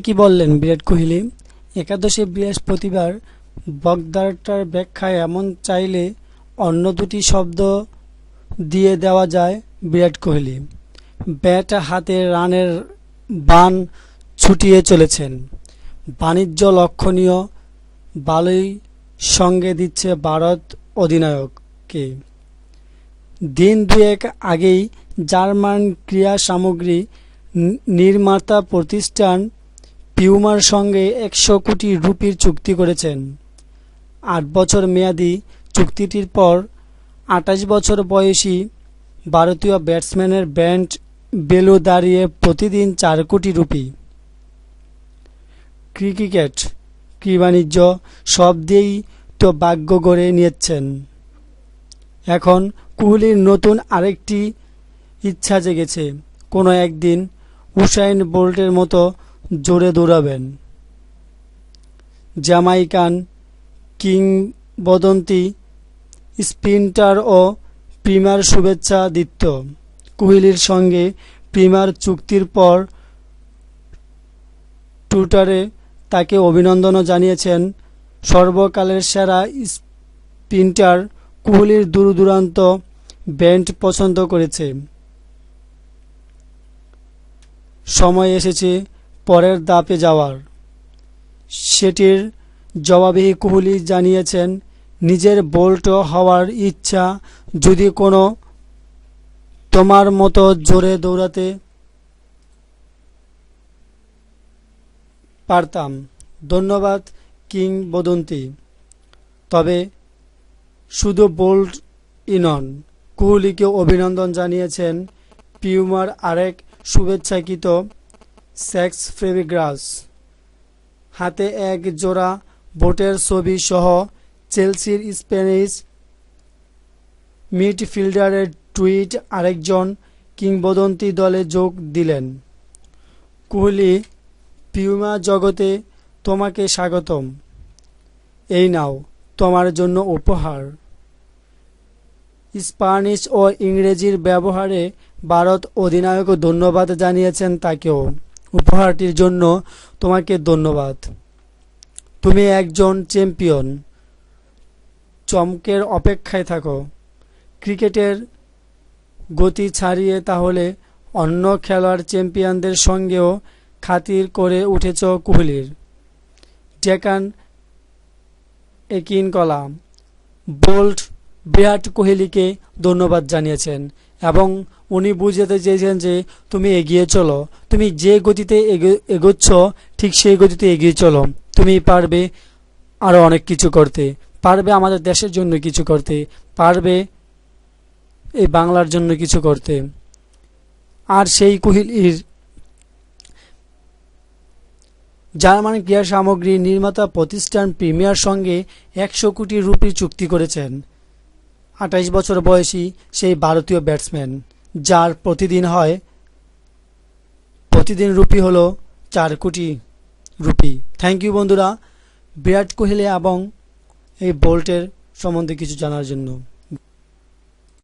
কি বললেন বিরাট কোহলি? একাদশে বৃহস্পতিবার বক্তাটার ব্যাখ্যায় এমন চাইলে অন্য দুটি শব্দ দিয়ে দেওয়া যায় বিরাট কোহলি। ব্যাট হাতে রানের বান ছুটিয়ে চলেছেন। বাণিজ্য লক্ষণীয় ভালোই সঙ্গে দিচ্ছে ভারত অধিনায়ককে। দিন দুয়েক আগেই জার্মান ক্রীড়া সামগ্রী নির্মাতা প্রতিষ্ঠান পিউমার সঙ্গে 100 কোটি রুপির চুক্তি করেছেন। 8 বছর মেয়াদি চুক্তিটির পর 28 বছর বয়সী ভারতীয় ব্যাটসম্যানের ব্র্যান্ড ভ্যালু দাঁড়িয়ে প্রতিদিন 4 কোটি রুপি। ক্রিকেট বাণিজ্য সব দিয়েই তো ভাগ্য গড়ে নিয়েছেন। এখন কোহলির নতুন আরেকটি ইচ্ছা জেগেছে, কোনো একদিন উসাইন বোল্টের মতো জোরে দৌড়াবেন। জ্যামাইকান কিংবদন্তি স্প্রিন্টার ও প্রিমিয়ার শুভেচ্ছা দিত্য কোহলির সঙ্গে প্রিমিয়ার চুক্তির পর টুইটারে তাকে অভিনন্দনও জানিয়েছেন সর্বকালের সেরা স্প্রিন্টার। কোহলির দূর-দূরান্ত ব্যান্ড পছন্দ করেছে। সময় এসেছে পরের ধাপে যাওয়ার। সেটির জবাবে কোহলি জানিয়েছেন, নিজের বোল্ট হওয়ার ইচ্ছা। যদি কোনো তোমার মতো জোরে দৌড়াতে পারতাম। ধন্যবাদ কিংবদন্তি। তবে শুধু বোল্টই নন, কোহলিকে অভিনন্দন জানিয়েছেন পিউমার আরেক শুভেচ্ছাকৃত স্যাক্স ফেব্রিগাস। হাতে এক জোড়া বোটের ছবি সহ চেলসির স্প্যানিশ মিডফিল্ডারের টুইট আরেকজন কিংবদন্তি দলে যোগ দিলেন। কোহলি, পিউমা জগতে তোমাকে স্বাগতম। এই নাও তোমার জন্য উপহার। স্প্যানিশ ও ইংরেজির ব্যবহারে ভারত অধিনায়ক ধন্যবাদ জানিয়েছেন তাকেও। উপহারটির জন্য তোমাকে ধন্যবাদ। তুমি একজন চ্যাম্পিয়ন। চমকের অপেক্ষায় থাকো। ক্রিকেটের গতি ছাড়িয়ে তাহলে অন্য খেলোয়াড় চ্যাম্পিয়নদের সঙ্গেও খাতির করে উঠেছ কোহলির। ডেকান একিনকলা বোল্ট বিরাট কোহলিকে ধন্যবাদ জানিয়েছেন এবং উনি বুঝাতে চেয়েছেন যে তুমি এগিয়ে চলো, তুমি যে গতিতে এগোচ্ছ ঠিক সেই গতিতে এগিয়ে চলো। তুমি পারবে আরও অনেক কিছু করতে, পারবে আমাদের দেশের জন্য কিছু করতে, পারবে এই বাংলার জন্য কিছু করতে। আর সেই কোহলির জার্মান ক্রীড়া সামগ্রী নির্মাতা প্রতিষ্ঠান প্রিমিয়ার সঙ্গে 100 কোটি রুপির চুক্তি করেছেন 28 বছর বয়সী সেই ভারতীয় ব্যাটসম্যান, যার প্রতিদিন রুপি হলো 4 কোটি রুপি। থ্যাংক ইউ বন্ধুরা, বিরাট কোহলি এবং এই বোল্টের সম্বন্ধে কিছু জানার জন্য।